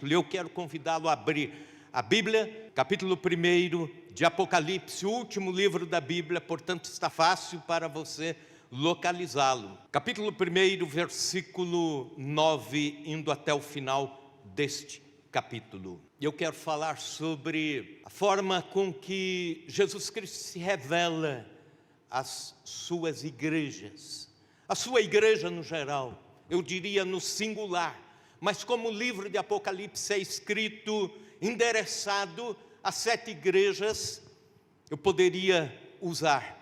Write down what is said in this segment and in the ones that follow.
Eu quero convidá-lo a abrir a Bíblia, capítulo 1 de Apocalipse, o último livro da Bíblia, portanto está fácil para você localizá-lo. Capítulo 1, versículo 9, indo até o final deste capítulo. Eu quero falar sobre a forma com que Jesus Cristo se revela às suas igrejas. A sua igreja no geral, eu diria no singular. Mas como o livro de Apocalipse é escrito, endereçado a 7 igrejas, eu poderia usar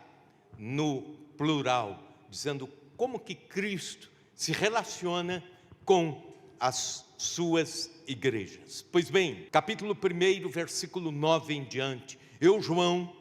no plural, dizendo como que Cristo se relaciona com as suas igrejas. Pois bem, capítulo 1, versículo 9 em diante. Eu, João,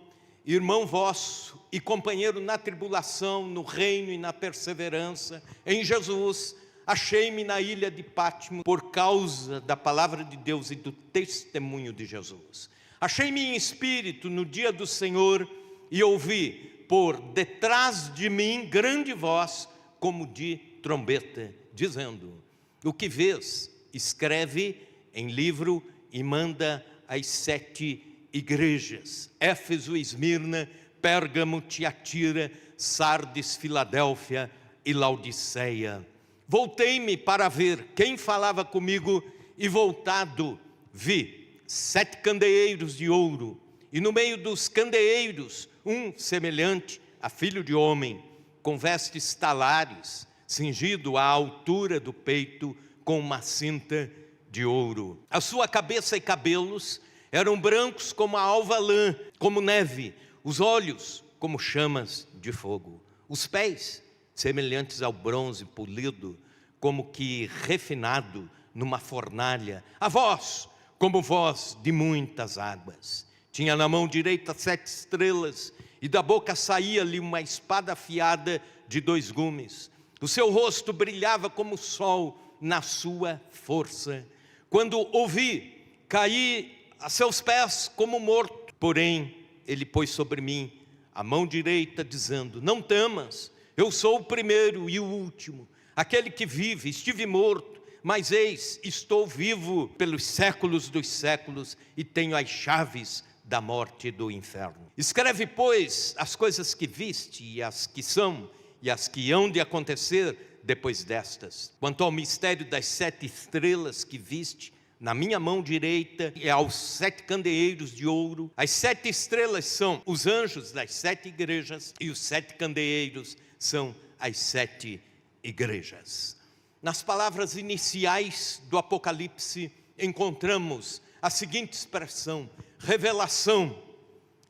irmão vosso e companheiro na tribulação, no reino e na perseverança, em Jesus, achei-me na ilha de Pátimo por causa da palavra de Deus e do testemunho de Jesus. Achei-me em espírito no dia do Senhor e ouvi por detrás de mim grande voz como de trombeta, dizendo: o que vês, escreve em livro e manda às 7 igrejas: Éfeso, Esmirna, Pérgamo, Tiatira, Sardes, Filadélfia e Laodiceia. Voltei-me para ver quem falava comigo e voltado vi 7 candeeiros de ouro, e no meio dos candeeiros um semelhante a filho de homem, com vestes talares, cingido à altura do peito com uma cinta de ouro. A sua cabeça e cabelos eram brancos como a alva lã, como neve, os olhos como chamas de fogo, os pés semelhantes ao bronze polido, como que refinado numa fornalha, a voz como voz de muitas águas. Tinha na mão direita 7 estrelas, e da boca saía-lhe uma espada afiada de 2 gumes. O seu rosto brilhava como o sol na sua força. Quando ouvi, caí a seus pés como morto. Porém, ele pôs sobre mim a mão direita, dizendo: não temas, eu sou o primeiro e o último, aquele que vive. Estive morto, mas eis, estou vivo pelos séculos dos séculos e tenho as chaves da morte e do inferno. Escreve, pois, as coisas que viste, e as que são, e as que hão de acontecer depois destas. Quanto ao mistério das 7 estrelas que viste na minha mão direita, e aos 7 candeeiros de ouro, as 7 estrelas são os anjos das 7 igrejas, e os 7 candeeiros são as 7 igrejas. Nas palavras iniciais do Apocalipse, encontramos a seguinte expressão: revelação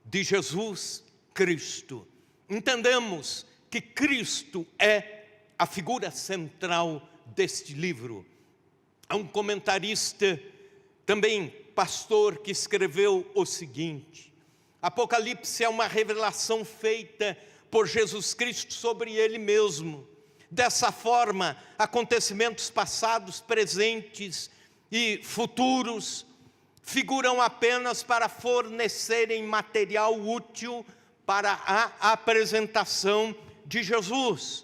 de Jesus Cristo. Entendemos que Cristo é a figura central deste livro. Há um comentarista, também pastor, que escreveu o seguinte: Apocalipse é uma revelação feita por Jesus Cristo sobre Ele mesmo. Dessa forma, acontecimentos passados, presentes e futuros figuram apenas para fornecerem material útil para a apresentação de Jesus.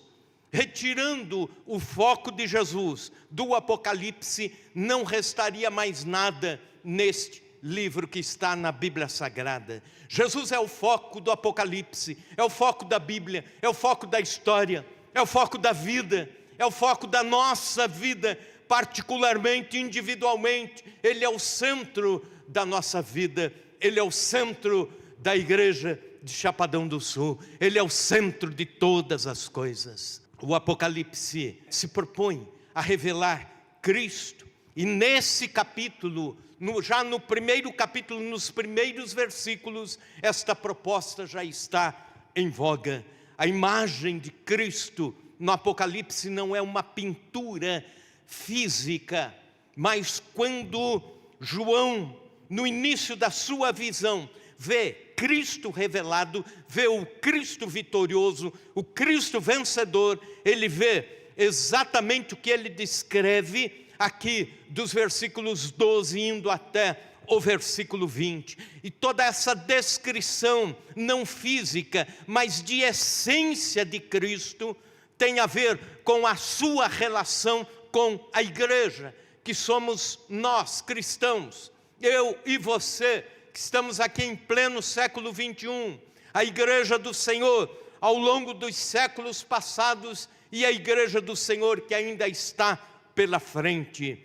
Retirando o foco de Jesus do Apocalipse, não restaria mais nada neste livro que está na Bíblia Sagrada. Jesus é o foco do Apocalipse, é o foco da Bíblia, é o foco da história, é o foco da vida, é o foco da nossa vida, particularmente, individualmente. Ele é o centro da nossa vida, Ele é o centro da igreja de Chapadão do Sul, Ele é o centro de todas as coisas. O Apocalipse se propõe a revelar Cristo, e nesse capítulo, já no primeiro capítulo, nos primeiros versículos, esta proposta já está em voga. A imagem de Cristo no Apocalipse não é uma pintura física, mas quando João, no início da sua visão, vê Cristo revelado, vê o Cristo vitorioso, o Cristo vencedor, ele vê exatamente o que ele descreve aqui dos versículos 12 indo até o versículo 20. E toda essa descrição não física, mas de essência de Cristo, tem a ver com a sua relação com a igreja, que somos nós, cristãos, eu e você, que estamos aqui em pleno século 21, a igreja do Senhor ao longo dos séculos passados e a igreja do Senhor que ainda está pela frente.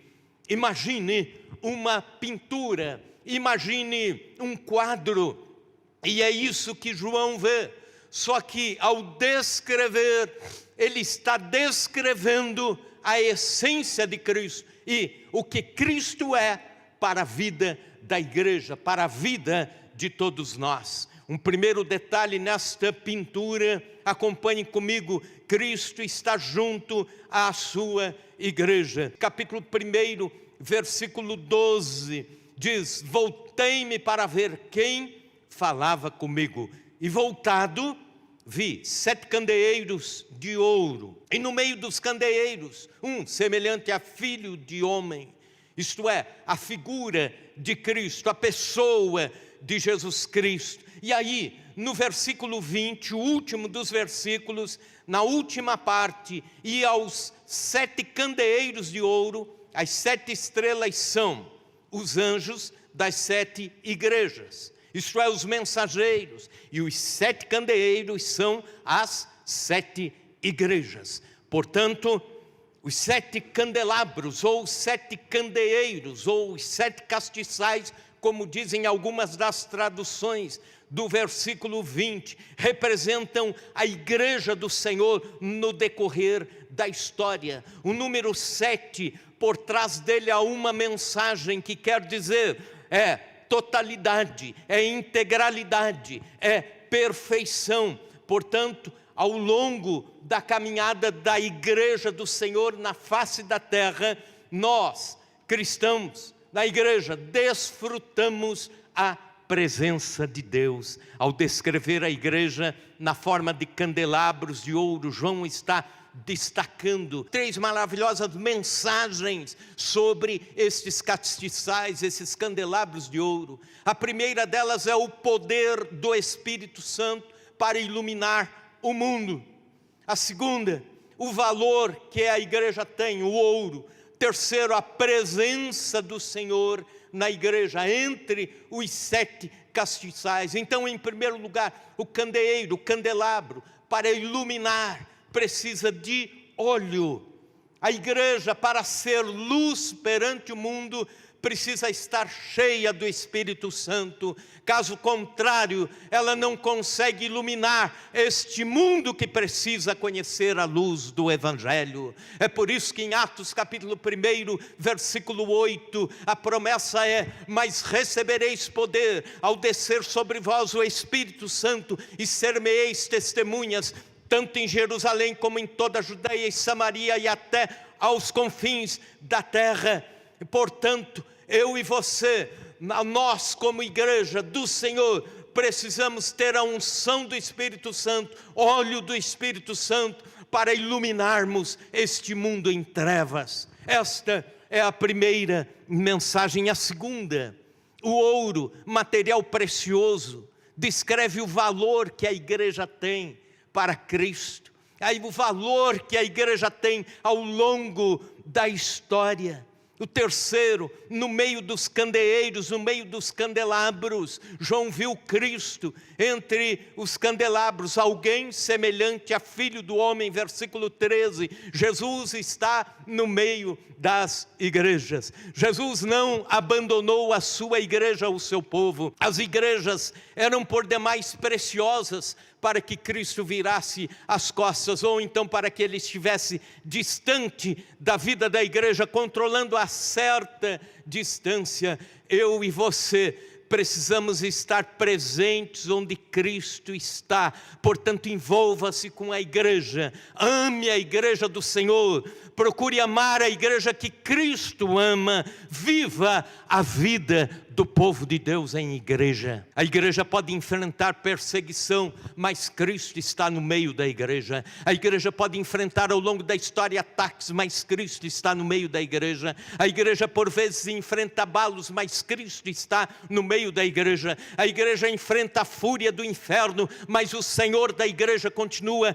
Imagine uma pintura, imagine um quadro, e é isso que João vê. Só que ao descrever, ele está descrevendo a essência de Cristo e o que Cristo é para a vida da igreja, para a vida de todos nós. Um primeiro detalhe nesta pintura, acompanhem comigo, Cristo está junto à sua igreja. Capítulo 1, versículo 12, diz: voltei-me para ver quem falava comigo, e voltado, vi 7 candeeiros de ouro, e no meio dos candeeiros, um semelhante a filho de homem, isto é, a figura de Cristo, a pessoa de Jesus Cristo. E aí, no versículo 20, o último dos versículos, na última parte, e aos 7 candeeiros de ouro, as 7 estrelas são os anjos das 7 igrejas, isto é, os mensageiros, e os 7 candeeiros são as 7 igrejas. Portanto, os 7 candelabros, ou os 7 candeeiros, ou os 7 castiçais, como dizem algumas das traduções do versículo 20, representam a igreja do Senhor no decorrer da história. O número 7, por trás dele há uma mensagem que quer dizer, é totalidade, é integralidade, é perfeição. Portanto, ao longo da caminhada da igreja do Senhor na face da terra, nós, cristãos, na igreja, desfrutamos a presença de Deus. Ao descrever a igreja na forma de candelabros de ouro, João está destacando 3 maravilhosas mensagens sobre estes castiçais, esses candelabros de ouro. A primeira delas é o poder do Espírito Santo para iluminar o mundo. A segunda, o valor que a igreja tem, o ouro. Terceiro, a presença do Senhor na igreja, entre os 7 castiçais. Então, em primeiro lugar, o candeeiro, o candelabro, para iluminar, precisa de óleo. A igreja, para ser luz perante o mundo, precisa estar cheia do Espírito Santo. Caso contrário, ela não consegue iluminar este mundo que precisa conhecer a luz do Evangelho. É por isso que em Atos capítulo 1, versículo 8, a promessa é: mas recebereis poder ao descer sobre vós o Espírito Santo, e ser-me-eis testemunhas, tanto em Jerusalém como em toda a Judeia e Samaria e até aos confins da terra. E, portanto, eu e você, nós como igreja do Senhor, precisamos ter a unção do Espírito Santo, óleo do Espírito Santo, para iluminarmos este mundo em trevas. Esta é a primeira mensagem. A segunda, o ouro, material precioso, descreve o valor que a igreja tem para Cristo, aí o valor que a igreja tem ao longo da história. O terceiro, no meio dos candeeiros, no meio dos candelabros, João viu Cristo entre os candelabros, alguém semelhante a filho do homem, versículo 13, Jesus está no meio das igrejas. Jesus não abandonou a sua igreja, o seu povo. As igrejas eram por demais preciosas para que Cristo virasse as costas, ou então para que ele estivesse distante da vida da igreja, controlando a certa distância. Eu e você precisamos estar presentes onde Cristo está. Portanto, envolva-se com a igreja, ame a igreja do Senhor, procure amar a igreja que Cristo ama, viva a vida do povo de Deus em igreja. A igreja pode enfrentar perseguição, mas Cristo está no meio da igreja. A igreja pode enfrentar ao longo da história ataques, mas Cristo está no meio da igreja. A igreja por vezes enfrenta abalos, mas Cristo está no meio da igreja. A igreja enfrenta a fúria do inferno, mas o Senhor da igreja continua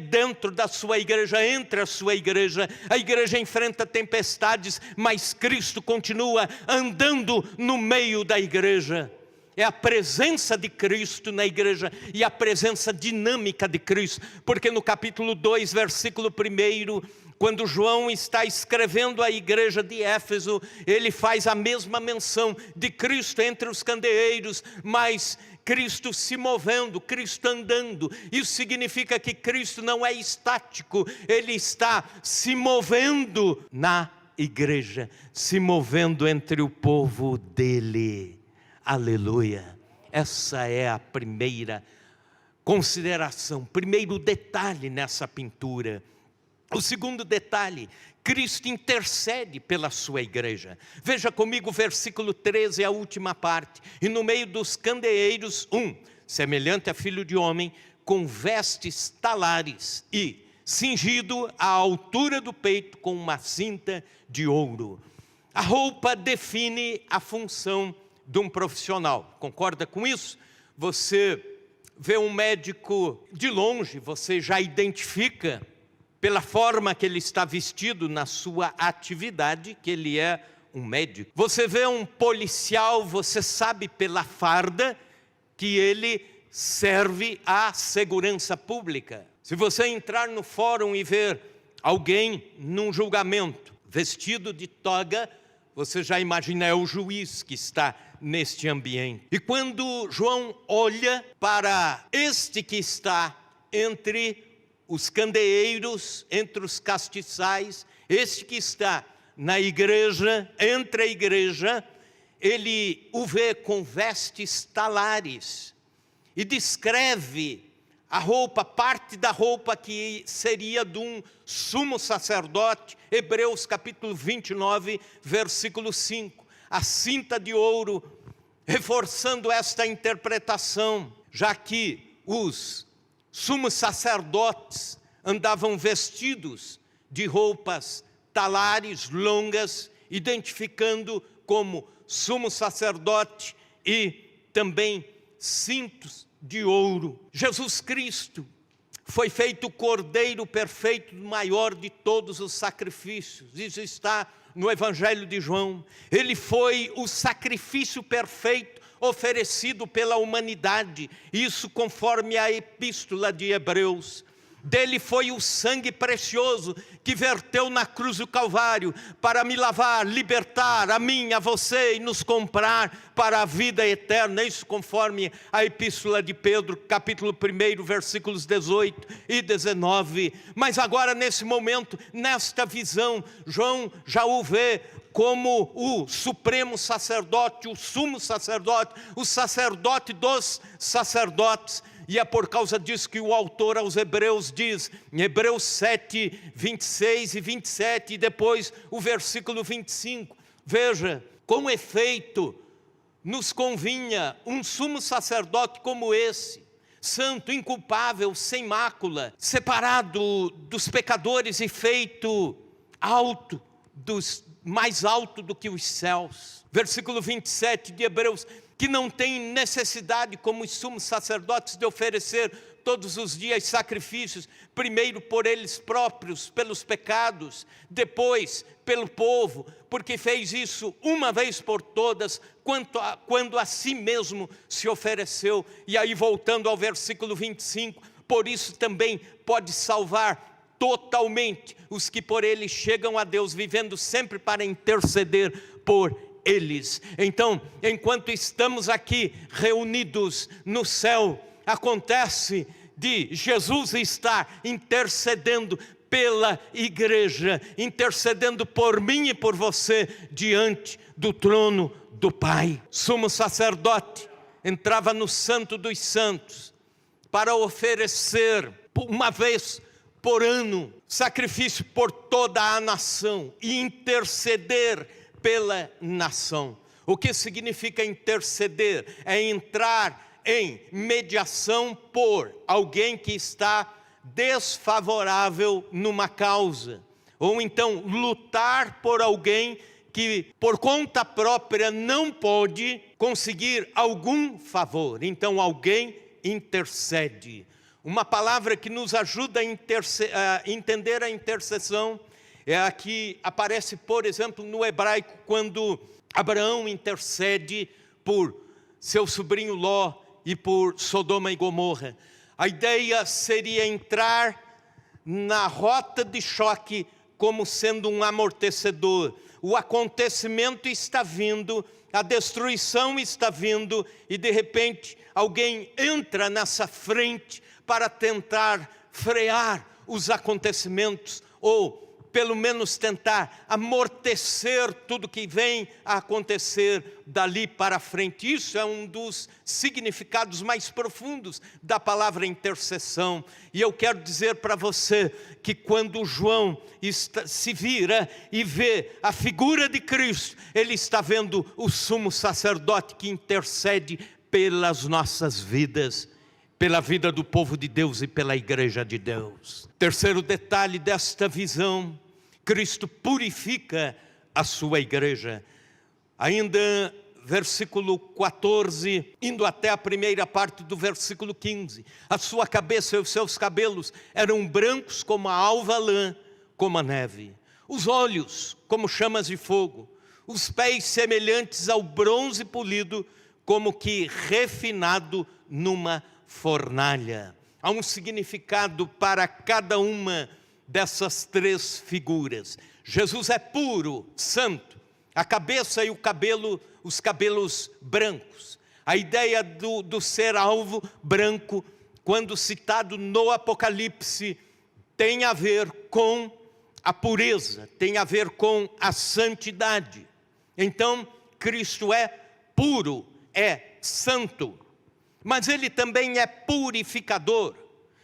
dentro da sua igreja, entre a sua igreja. A igreja enfrenta tempestades, mas Cristo continua andando no meio da igreja. É a presença de Cristo na igreja e a presença dinâmica de Cristo, porque no capítulo 2, versículo 1, quando João está escrevendo à igreja de Éfeso, ele faz a mesma menção de Cristo entre os candeeiros, mas Cristo se movendo, Cristo andando. Isso significa que Cristo não é estático, Ele está se movendo na igreja, se movendo entre o povo dele. Aleluia. Essa é a primeira consideração, primeiro detalhe nessa pintura. O segundo detalhe, Cristo intercede pela sua igreja. Veja comigo o versículo 13, a última parte. E no meio dos candeeiros, semelhante a filho de homem, com vestes talares e cingido à altura do peito com uma cinta de ouro. A roupa define a função de um profissional. Concorda com isso? Você vê um médico de longe, você já identifica pela forma que ele está vestido na sua atividade, que ele é um médico. Você vê um policial, você sabe pela farda que ele serve à segurança pública. Se você entrar no fórum e ver alguém num julgamento vestido de toga, você já imagina, é o juiz que está neste ambiente. E quando João olha para este que está entre os candeeiros, entre os castiçais, este que está na igreja, entre a igreja, ele o vê com vestes talares e descreve a roupa, parte da roupa que seria de um sumo sacerdote. Hebreus capítulo 29, versículo 5, a cinta de ouro, reforçando esta interpretação, já que os sumos sacerdotes andavam vestidos de roupas talares longas, identificando como sumo sacerdote, e também cintos de ouro. Jesus Cristo foi feito o cordeiro perfeito, maior de todos os sacrifícios. Isso está no Evangelho de João. Ele foi o sacrifício perfeito oferecido pela humanidade, isso conforme a epístola de Hebreus. Dele foi o sangue precioso que verteu na cruz do Calvário para me lavar, libertar a mim, a você e nos comprar para a vida eterna. Isso conforme a epístola de Pedro, capítulo 1, versículos 18 e 19. Mas agora nesse momento, nesta visão, João já o vê como o supremo sacerdote, o sumo sacerdote, o sacerdote dos sacerdotes. E é por causa disso que o autor aos Hebreus diz, em Hebreus 7, 26 e 27, e depois o versículo 25, veja, com efeito, nos convinha um sumo sacerdote como esse, santo, inculpável, sem mácula, separado dos pecadores e feito alto, mais alto do que os céus. Versículo 27 de Hebreus, que não tem necessidade, como os sumos sacerdotes, de oferecer todos os dias sacrifícios, primeiro por eles próprios, pelos pecados, depois pelo povo, porque fez isso uma vez por todas, quando a si mesmo se ofereceu. E aí voltando ao versículo 25, por isso também pode salvar totalmente os que por ele chegam a Deus, vivendo sempre para interceder por eles. Então, enquanto estamos aqui reunidos no céu, acontece de Jesus estar intercedendo pela igreja, intercedendo por mim e por você diante do trono do Pai. Sumo sacerdote entrava no Santo dos Santos para oferecer uma vez por ano sacrifício por toda a nação e interceder pela nação. O que significa interceder? É entrar em mediação por alguém que está desfavorável numa causa. Ou então lutar por alguém que por conta própria não pode conseguir algum favor. Então alguém intercede. Uma palavra que nos ajuda a entender a intercessão é a que aparece, por exemplo, no hebraico, quando Abraão intercede por seu sobrinho Ló e por Sodoma e Gomorra. A ideia seria entrar na rota de choque como sendo um amortecedor. O acontecimento está vindo, a destruição está vindo, e de repente alguém entra nessa frente para tentar frear os acontecimentos, ou pelo menos tentar amortecer tudo que vem a acontecer dali para frente. Isso é um dos significados mais profundos da palavra intercessão. E eu quero dizer para você que quando João se vira e vê a figura de Cristo, ele está vendo o sumo sacerdote que intercede pelas nossas vidas, pela vida do povo de Deus e pela igreja de Deus. Terceiro detalhe desta visão: Cristo purifica a sua igreja. Ainda versículo 14, indo até a primeira parte do versículo 15. A sua cabeça e os seus cabelos eram brancos como a alva lã, como a neve. Os olhos como chamas de fogo. Os pés semelhantes ao bronze polido, como que refinado numa fornalha. Há um significado para cada uma dessas três figuras. Jesus é puro, santo. A cabeça e o cabelo, os cabelos brancos. A ideia do ser alvo branco, quando citado no Apocalipse, tem a ver com a pureza, tem a ver com a santidade. Então, Cristo é puro, é santo, mas Ele também é purificador.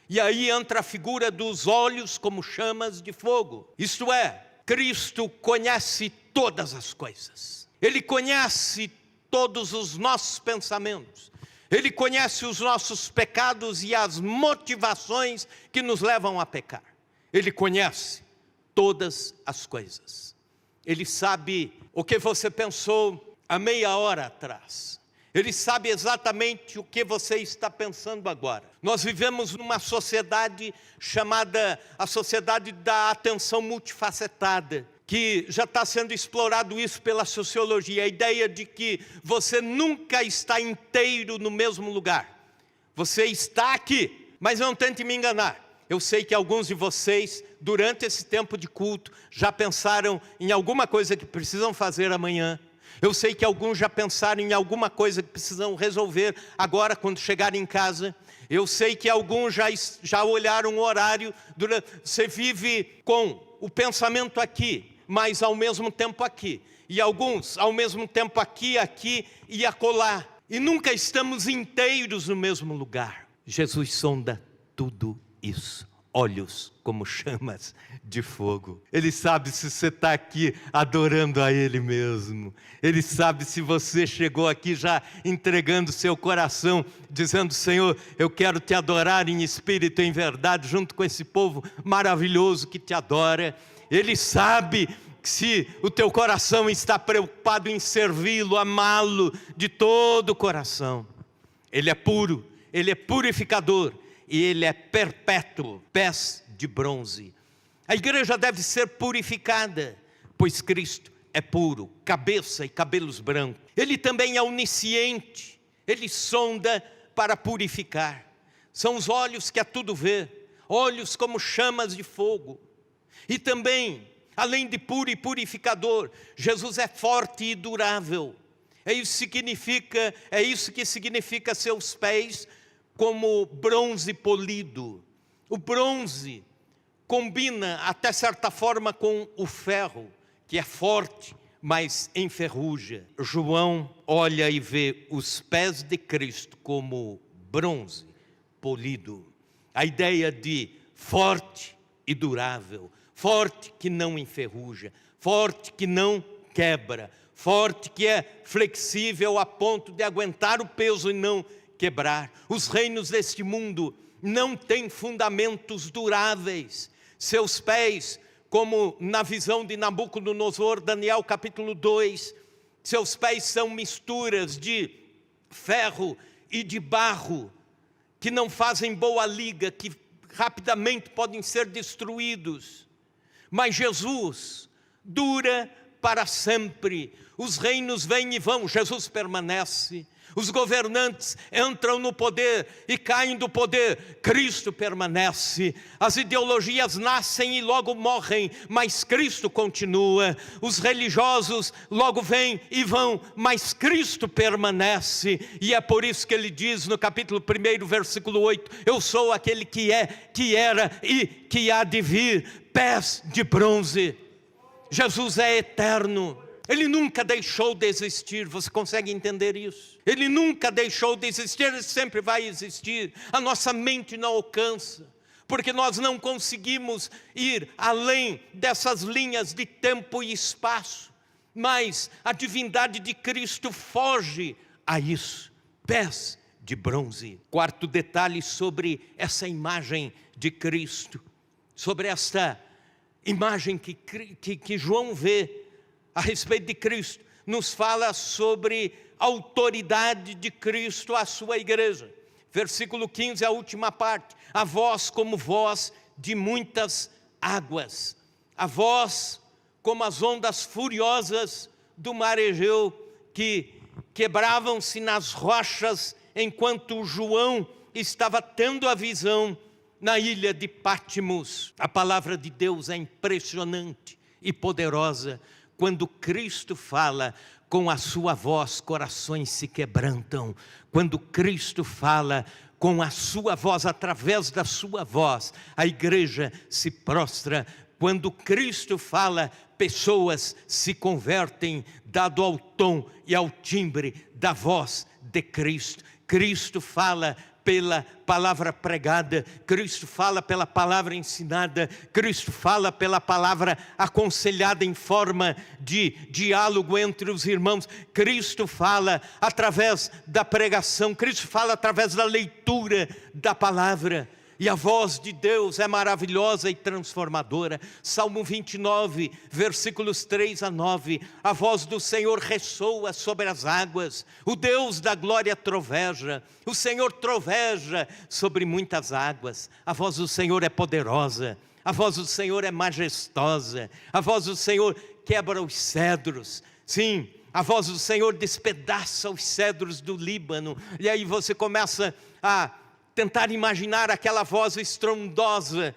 E aí entra a figura dos olhos como chamas de fogo. Isto é, Cristo conhece todas as coisas. Ele conhece todos os nossos pensamentos. Ele conhece os nossos pecados e as motivações que nos levam a pecar. Ele conhece todas as coisas. Ele sabe o que você pensou há meia hora atrás. Ele sabe exatamente o que você está pensando agora. Nós vivemos numa sociedade chamada a sociedade da atenção multifacetada, que já está sendo explorado isso pela sociologia, a ideia de que você nunca está inteiro no mesmo lugar. Você está aqui, mas não tente me enganar. Eu sei que alguns de vocês, durante esse tempo de culto, já pensaram em alguma coisa que precisam fazer amanhã. Eu sei que alguns já pensaram em alguma coisa que precisam resolver agora quando chegarem em casa. Eu sei que alguns já olharam o horário. Você vive com o pensamento aqui, mas ao mesmo tempo aqui. E alguns ao mesmo tempo aqui e acolá. E nunca estamos inteiros no mesmo lugar. Jesus sonda tudo isso. Olhos como chamas de fogo. Ele sabe se você está aqui adorando a Ele mesmo. Ele sabe se você chegou aqui já entregando seu coração, dizendo: Senhor, eu quero te adorar em espírito e em verdade, junto com esse povo maravilhoso que te adora. Ele sabe se o teu coração está preocupado em servi-lo, amá-lo de todo o coração. Ele é puro, Ele é purificador. E Ele é perpétuo, pés de bronze. A igreja deve ser purificada, pois Cristo é puro, cabeça e cabelos brancos. Ele também é onisciente, Ele sonda para purificar. São os olhos que a tudo vê, olhos como chamas de fogo. E também, além de puro e purificador, Jesus é forte e durável. É isso que significa seus pés como bronze polido. O bronze combina até certa forma com o ferro, que é forte, mas enferruja. João olha e vê os pés de Cristo como bronze polido. A ideia de forte e durável, forte que não enferruja, forte que não quebra, forte que é flexível a ponto de aguentar o peso e não quebrar. Os reinos deste mundo não têm fundamentos duráveis. Seus pés, como na visão de Nabucodonosor, Daniel capítulo 2, seus pés são misturas de ferro e de barro, que não fazem boa liga, que rapidamente podem ser destruídos. Mas Jesus dura para sempre. Os reinos vêm e vão, Jesus permanece. Os governantes entram no poder e caem do poder, Cristo permanece. As ideologias nascem e logo morrem, mas Cristo continua. Os religiosos logo vêm e vão, mas Cristo permanece. E é por isso que ele diz no capítulo 1, versículo 8, eu sou aquele que é, que era e que há de vir, pés de bronze. Jesus é eterno. Ele nunca deixou de existir, você consegue entender isso? Ele nunca deixou de existir, ele sempre vai existir. A nossa mente não alcança, porque nós não conseguimos ir além dessas linhas de tempo e espaço. Mas a divindade de Cristo foge a isso. Pés de bronze. Quarto detalhe sobre essa imagem de Cristo, sobre esta imagem que João vê a respeito de Cristo, nos fala sobre a autoridade de Cristo à sua igreja. Versículo 15, a última parte. A voz como voz de muitas águas. A voz como as ondas furiosas do mar Egeu, que quebravam-se nas rochas, enquanto João estava tendo a visão na ilha de Pátimos. A palavra de Deus é impressionante e poderosa. Quando Cristo fala, com a sua voz, corações se quebrantam. Quando Cristo fala, com a sua voz, através da sua voz, a igreja se prostra. Quando Cristo fala, pessoas se convertem, dado ao tom e ao timbre da voz de Cristo. Cristo fala pela palavra pregada, Cristo fala pela palavra ensinada, Cristo fala pela palavra aconselhada em forma de diálogo entre os irmãos, Cristo fala através da pregação, Cristo fala através da leitura da palavra. E a voz de Deus é maravilhosa e transformadora. Salmo 29, versículos 3 a 9. A voz do Senhor ressoa sobre as águas. O Deus da glória troveja. O Senhor troveja sobre muitas águas. A voz do Senhor é poderosa. A voz do Senhor é majestosa. A voz do Senhor quebra os cedros. Sim, a voz do Senhor despedaça os cedros do Líbano. E aí você começa a tentar imaginar aquela voz estrondosa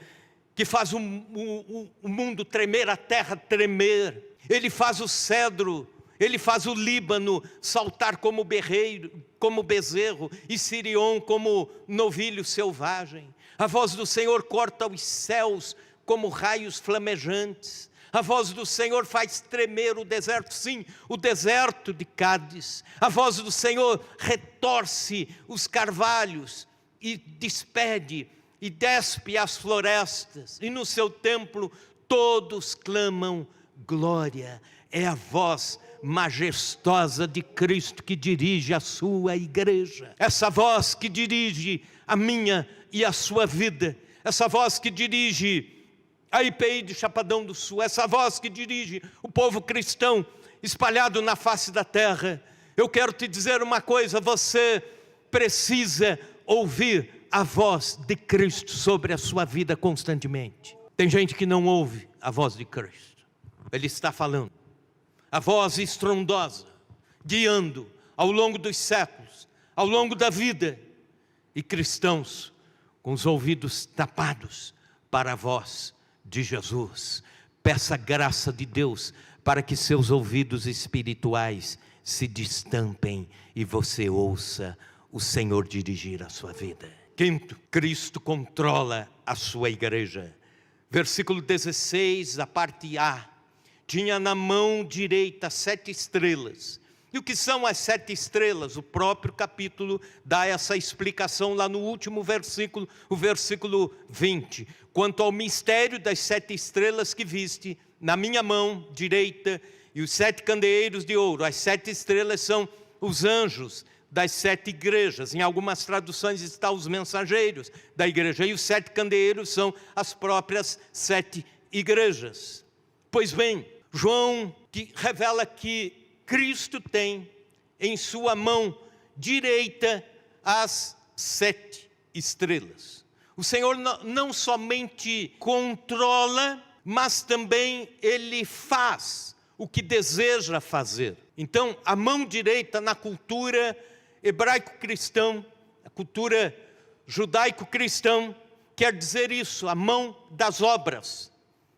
que faz o mundo tremer, a terra tremer. Ele faz o cedro, ele faz o Líbano saltar como berreiro, como bezerro, e Sirion como novilho selvagem. A voz do Senhor corta os céus como raios flamejantes. A voz do Senhor faz tremer o deserto, sim, o deserto de Cádiz. A voz do Senhor retorce os carvalhos e despede e despe as florestas, e no seu templo todos clamam glória. É a voz majestosa de Cristo que dirige a sua igreja. Essa voz que dirige a minha e a sua vida. Essa voz que dirige a IPI de Chapadão do Sul. Essa voz que dirige o povo cristão espalhado na face da terra. Eu quero te dizer uma coisa, você precisa ouvir a voz de Cristo sobre a sua vida constantemente. Tem gente que não ouve a voz de Cristo. Ele está falando. A voz estrondosa, guiando ao longo dos séculos, ao longo da vida. E cristãos com os ouvidos tapados para a voz de Jesus. Peça a graça de Deus para que seus ouvidos espirituais se destampem e você ouça o Senhor dirigir a sua vida. Quinto, Cristo controla a sua igreja. Versículo 16, a parte A. Tinha na mão direita 7 estrelas. E o que são as 7 estrelas? O próprio capítulo dá essa explicação lá no último versículo, o versículo 20. Quanto ao mistério das 7 estrelas que viste na minha mão direita e os 7 candeeiros de ouro. As 7 estrelas são os anjos das 7 igrejas. Em algumas traduções está os mensageiros da igreja. E os 7 candeeiros são as próprias 7 igrejas. Pois bem, João que revela que Cristo tem em sua mão direita as 7 estrelas. O Senhor não somente controla, mas também Ele faz o que deseja fazer. Então, a mão direita na cultura hebraico-cristã, a cultura judaico-cristã, quer dizer isso, a mão das obras,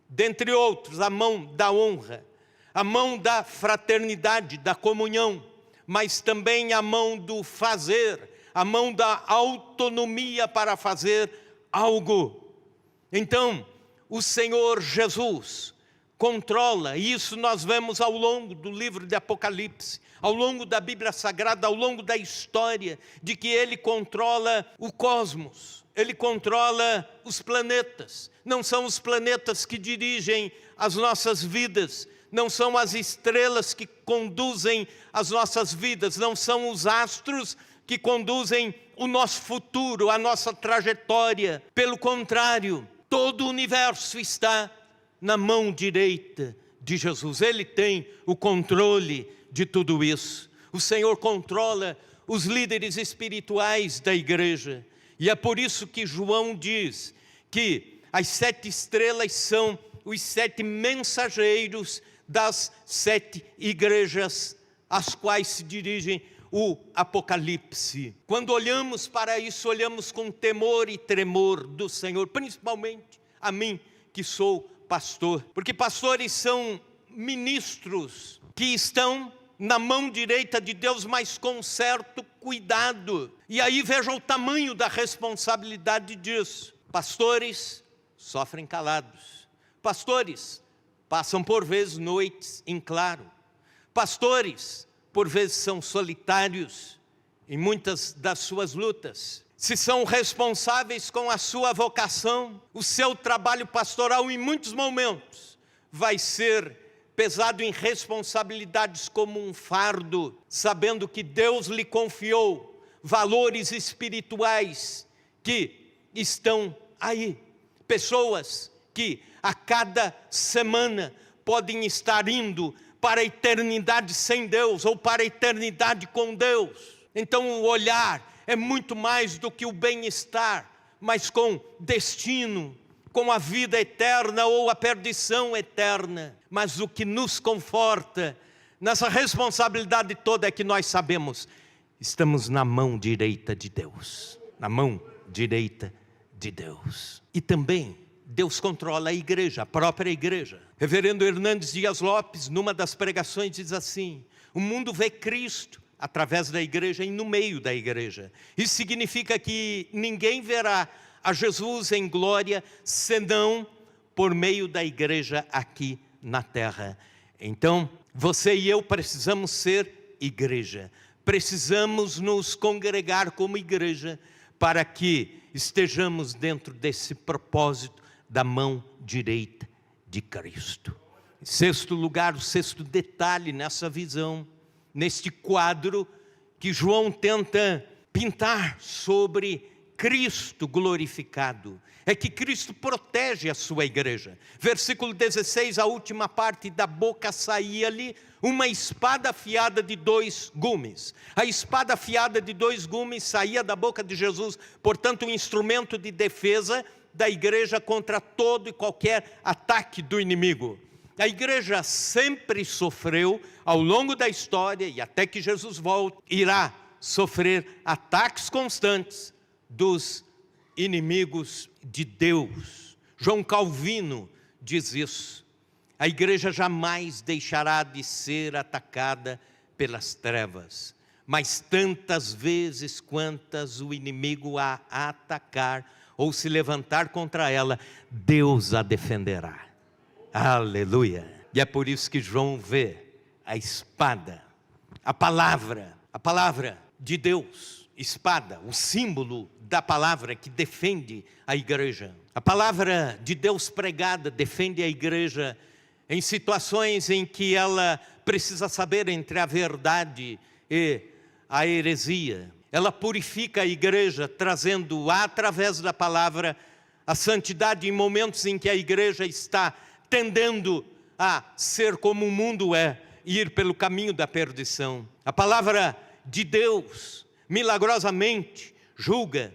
dentre outros, a mão da honra, a mão da fraternidade, da comunhão, mas também a mão do fazer, a mão da autonomia para fazer algo. Então, o Senhor Jesus controla, e isso nós vemos ao longo do livro de Apocalipse, ao longo da Bíblia Sagrada, ao longo da história, de que Ele controla o cosmos, Ele controla os planetas. Não são os planetas que dirigem as nossas vidas, não são as estrelas que conduzem as nossas vidas, não são os astros que conduzem o nosso futuro, a nossa trajetória. Pelo contrário, todo o universo está na mão direita de Jesus. Ele tem o controle de tudo isso. O Senhor controla os líderes espirituais da igreja. E é por isso que João diz que as 7 estrelas são os 7 mensageiros das 7 igrejas às quais se dirigem o Apocalipse. Quando olhamos para isso, olhamos com temor e tremor do Senhor, principalmente a mim que sou pastor, porque pastores são ministros que estão na mão direita de Deus, mas com certo cuidado. E aí veja o tamanho da responsabilidade disso. Pastores sofrem calados. Pastores passam por vezes noites em claro. Pastores por vezes são solitários em muitas das suas lutas. Se são responsáveis com a sua vocação, o seu trabalho pastoral em muitos momentos vai ser pesado em responsabilidades como um fardo, sabendo que Deus lhe confiou valores espirituais que estão aí. Pessoas que a cada semana podem estar indo para a eternidade sem Deus ou para a eternidade com Deus. Então o olhar é muito mais do que o bem-estar, mas com destino, com a vida eterna ou a perdição eterna. Mas o que nos conforta nessa responsabilidade toda é que nós sabemos, estamos na mão direita de Deus, na mão direita de Deus. E também Deus controla a igreja, a própria igreja. Reverendo Hernandes Dias Lopes, numa das pregações, diz assim: o mundo vê Cristo através da igreja e no meio da igreja. Isso significa que ninguém verá a Jesus em glória, senão por meio da igreja aqui na terra. Então, você e eu precisamos ser igreja. Precisamos nos congregar como igreja para que estejamos dentro desse propósito da mão direita de Cristo. Em sexto lugar, o sexto detalhe nessa visão, neste quadro que João tenta pintar sobre Cristo glorificado, é que Cristo protege a sua igreja. Versículo 16, a última parte: da boca saía-lhe uma espada afiada de 2 gumes. A espada afiada de 2 gumes saía da boca de Jesus, portanto um instrumento de defesa da igreja contra todo e qualquer ataque do inimigo. A igreja sempre sofreu ao longo da história, e até que Jesus volte, irá sofrer ataques constantes dos inimigos de Deus. João Calvino diz isso: a igreja jamais deixará de ser atacada pelas trevas, mas tantas vezes quantas o inimigo a atacar ou se levantar contra ela, Deus a defenderá. Aleluia! E é por isso que João vê a espada, a palavra de Deus, espada, o símbolo da palavra que defende a igreja. A palavra de Deus pregada defende a igreja em situações em que ela precisa saber entre a verdade e a heresia. Ela purifica a igreja, trazendo através da palavra a santidade em momentos em que a igreja está tendendo a ser como o mundo é, e ir pelo caminho da perdição. A palavra de Deus, milagrosamente, julga,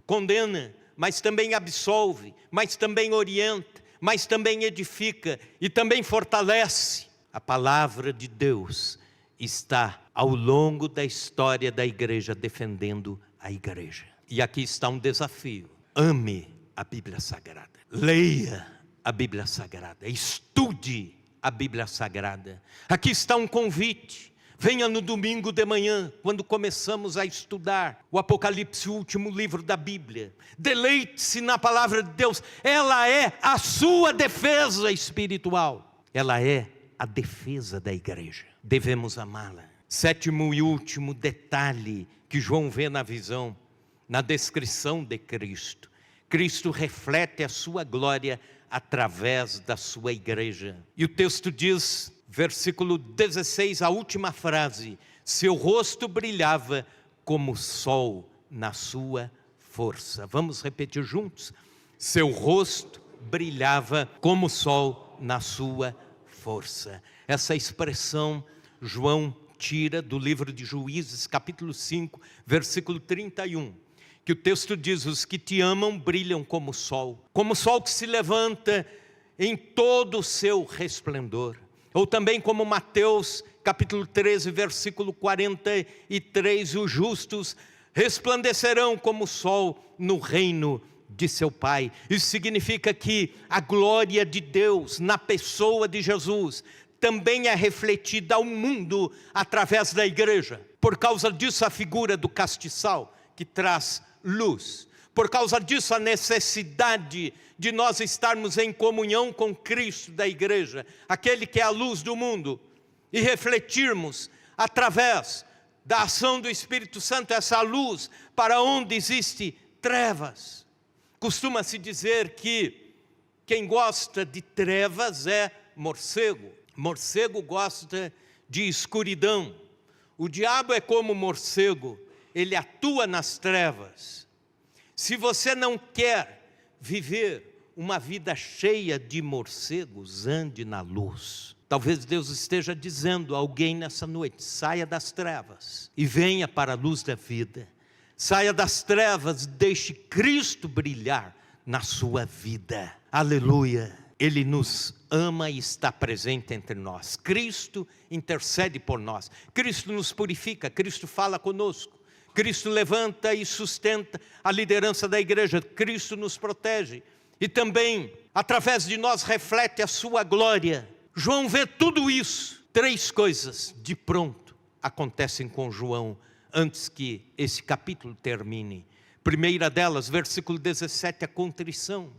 condena, mas também absolve, mas também orienta, mas também edifica e também fortalece. A palavra de Deus está ao longo da história da igreja defendendo a igreja. E aqui está um desafio: ame a Bíblia Sagrada, leia a Bíblia Sagrada, estude a Bíblia Sagrada. Aqui está um convite: venha no domingo de manhã, quando começamos a estudar o Apocalipse, o último livro da Bíblia. Deleite-se na palavra de Deus. Ela é a sua defesa espiritual. Ela é a defesa da igreja. Devemos amá-la. Sétimo e último detalhe que João vê na visão, na descrição de Cristo. Cristo reflete a sua glória através da sua igreja. E o texto diz, versículo 16, a última frase: seu rosto brilhava como o sol na sua força. Vamos repetir juntos? Seu rosto brilhava como o sol na sua força. Essa expressão João tira do livro de Juízes, capítulo 5, versículo 31. Que o texto diz: os que te amam brilham como o sol que se levanta em todo o seu resplendor. Ou também como Mateus capítulo 13, versículo 43, os justos resplandecerão como o sol no reino de seu Pai. Isso significa que a glória de Deus na pessoa de Jesus também é refletida ao mundo através da igreja. Por causa disso, a figura do castiçal que traz luz. Por causa disso, a necessidade de nós estarmos em comunhão com Cristo da igreja, aquele que é a luz do mundo, e refletirmos através da ação do Espírito Santo essa luz para onde existe trevas. Costuma-se dizer que quem gosta de trevas é morcego. Morcego gosta de escuridão. O diabo é como morcego, ele atua nas trevas. Se você não quer viver uma vida cheia de morcegos, ande na luz. Talvez Deus esteja dizendo a alguém nessa noite: saia das trevas e venha para a luz da vida. Saia das trevas, deixe Cristo brilhar na sua vida. Aleluia! Ele nos ama e está presente entre nós. Cristo intercede por nós. Cristo nos purifica, Cristo fala conosco. Cristo levanta e sustenta a liderança da igreja. Cristo nos protege. E também, através de nós, reflete a sua glória. João vê tudo isso. 3 coisas de pronto acontecem com João antes que esse capítulo termine. Primeira delas, versículo 17, a contrição.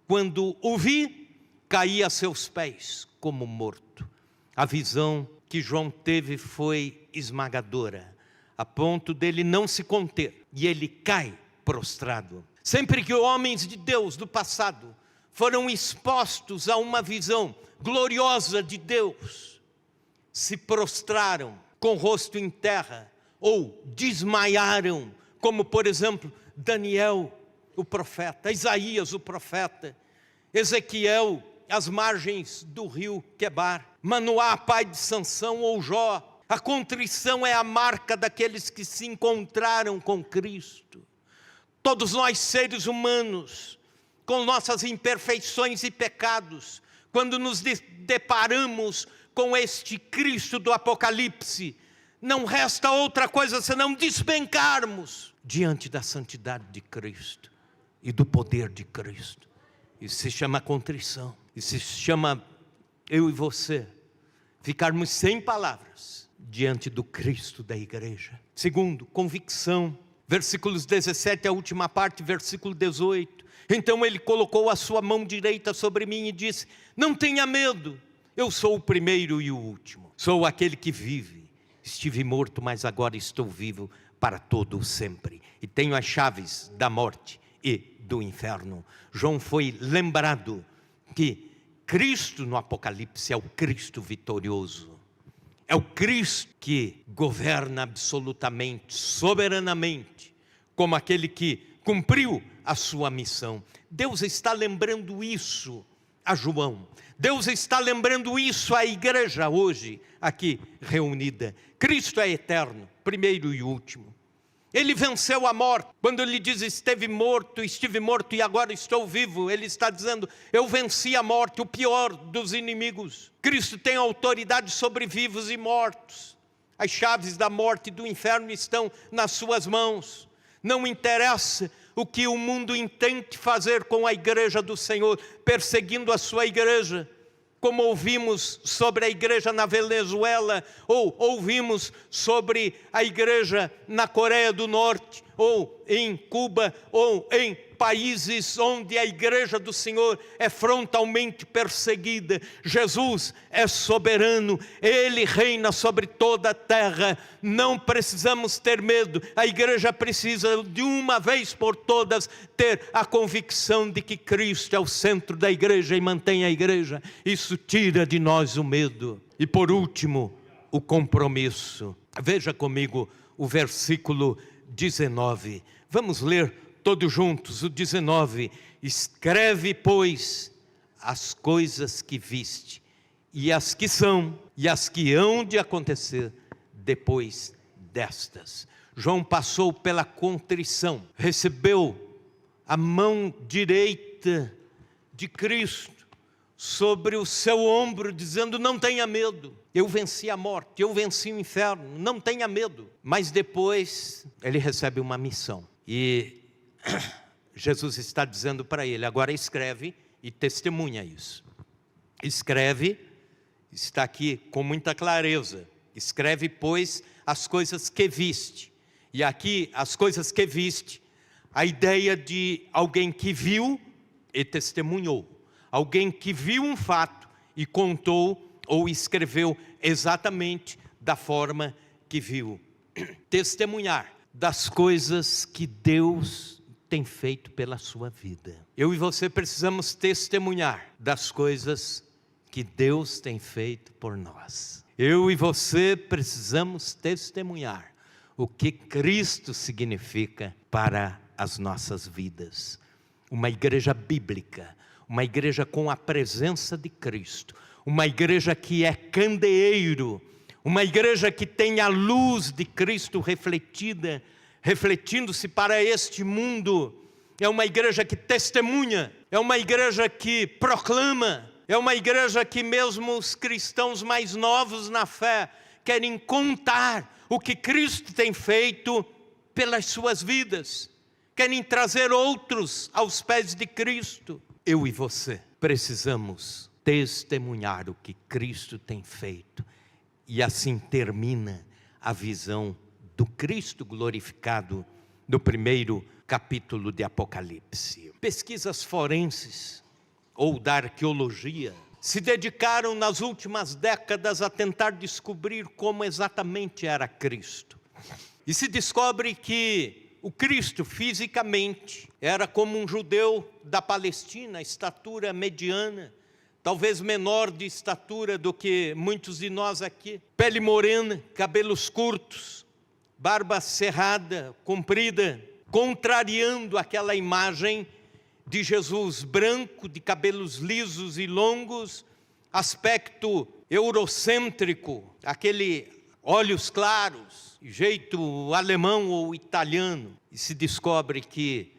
Quando o vi, caí a seus pés como morto. A visão que João teve foi esmagadora, a ponto dele não se conter, e ele cai prostrado. Sempre que homens de Deus do passado foram expostos a uma visão gloriosa de Deus, se prostraram com o rosto em terra, ou desmaiaram, como por exemplo Daniel, o profeta, Isaías, o profeta, Ezequiel, às margens do rio Quebar, Manoá, pai de Sansão, ou Jó. A contrição é a marca daqueles que se encontraram com Cristo. Todos nós, seres humanos, com nossas imperfeições e pecados, quando nos deparamos com este Cristo do Apocalipse, não resta outra coisa senão despencarmos diante da santidade de Cristo e do poder de Cristo. Isso se chama contrição. Isso se chama eu e você ficarmos sem palavras diante do Cristo da igreja. Segundo, convicção. Versículos 17, a última parte, versículo 18. Então ele colocou a sua mão direita sobre mim e disse: não tenha medo, eu sou o primeiro e o último. Sou aquele que vive. Estive morto, mas agora estou vivo para todo o sempre. E tenho as chaves da morte e do inferno. João foi lembrado que Cristo no Apocalipse é o Cristo vitorioso. É o Cristo que governa absolutamente, soberanamente, como aquele que cumpriu a sua missão. Deus está lembrando isso a João. Deus está lembrando isso à igreja hoje, aqui reunida. Cristo é eterno, primeiro e último. Ele venceu a morte. Quando ele diz estive morto e agora estou vivo, ele está dizendo, eu venci a morte, o pior dos inimigos. Cristo tem autoridade sobre vivos e mortos. As chaves da morte e do inferno estão nas suas mãos. Não interessa o que o mundo intente fazer com a igreja do Senhor, perseguindo a sua igreja, como ouvimos sobre a igreja na Venezuela, ou ouvimos sobre a igreja na Coreia do Norte, ou em Cuba, ou em países onde a igreja do Senhor é frontalmente perseguida. Jesus é soberano, Ele reina sobre toda a terra, não precisamos ter medo. A igreja precisa de uma vez por todas ter a convicção de que Cristo é o centro da igreja e mantém a igreja. Isso tira de nós o medo. E por último, o compromisso. Veja comigo o versículo 19, vamos ler todos juntos, o 19, escreve, pois, as coisas que viste, e as que são, e as que hão de acontecer depois destas. João passou pela contrição, recebeu a mão direita de Cristo sobre o seu ombro, dizendo, não tenha medo, eu venci a morte, eu venci o inferno, não tenha medo. Mas depois ele recebe uma missão, e Jesus está dizendo para ele, agora escreve e testemunha isso. Escreve, está aqui com muita clareza, escreve, pois, as coisas que viste. E aqui, as coisas que viste, a ideia de alguém que viu e testemunhou. Alguém que viu um fato e contou ou escreveu exatamente da forma que viu. Testemunhar das coisas que Deus tem feito pela sua vida. Eu e você precisamos testemunhar das coisas que Deus tem feito por nós. Eu e você precisamos testemunhar o que Cristo significa para as nossas vidas. Uma igreja bíblica, uma igreja com a presença de Cristo, uma igreja que é candeeiro, uma igreja que tem a luz de Cristo refletindo-se para este mundo. É uma igreja que testemunha, é uma igreja que proclama, é uma igreja que mesmo os cristãos mais novos na fé querem contar o que Cristo tem feito pelas suas vidas, querem trazer outros aos pés de Cristo. Eu e você precisamos testemunhar o que Cristo tem feito, e assim termina a visão do Cristo glorificado do primeiro capítulo de Apocalipse. Pesquisas forenses ou da arqueologia se dedicaram nas últimas décadas a tentar descobrir como exatamente era Cristo. E se descobre que o Cristo fisicamente era como um judeu da Palestina, estatura mediana, talvez menor de estatura do que muitos de nós aqui. Pele morena, cabelos curtos, barba cerrada, comprida, contrariando aquela imagem de Jesus branco, de cabelos lisos e longos, aspecto eurocêntrico, aquele olhos claros, jeito alemão ou italiano. E se descobre que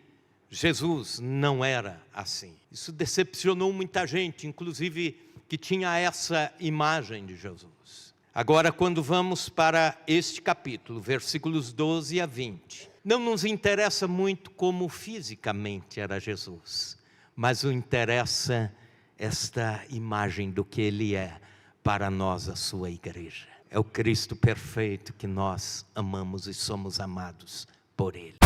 Jesus não era assim. Isso decepcionou muita gente, inclusive que tinha essa imagem de Jesus. Agora, quando vamos para este capítulo, versículos 12 a 20, não nos interessa muito como fisicamente era Jesus, mas o interessa esta imagem do que Ele é para nós, a sua igreja. É o Cristo perfeito que nós amamos e somos amados por Ele.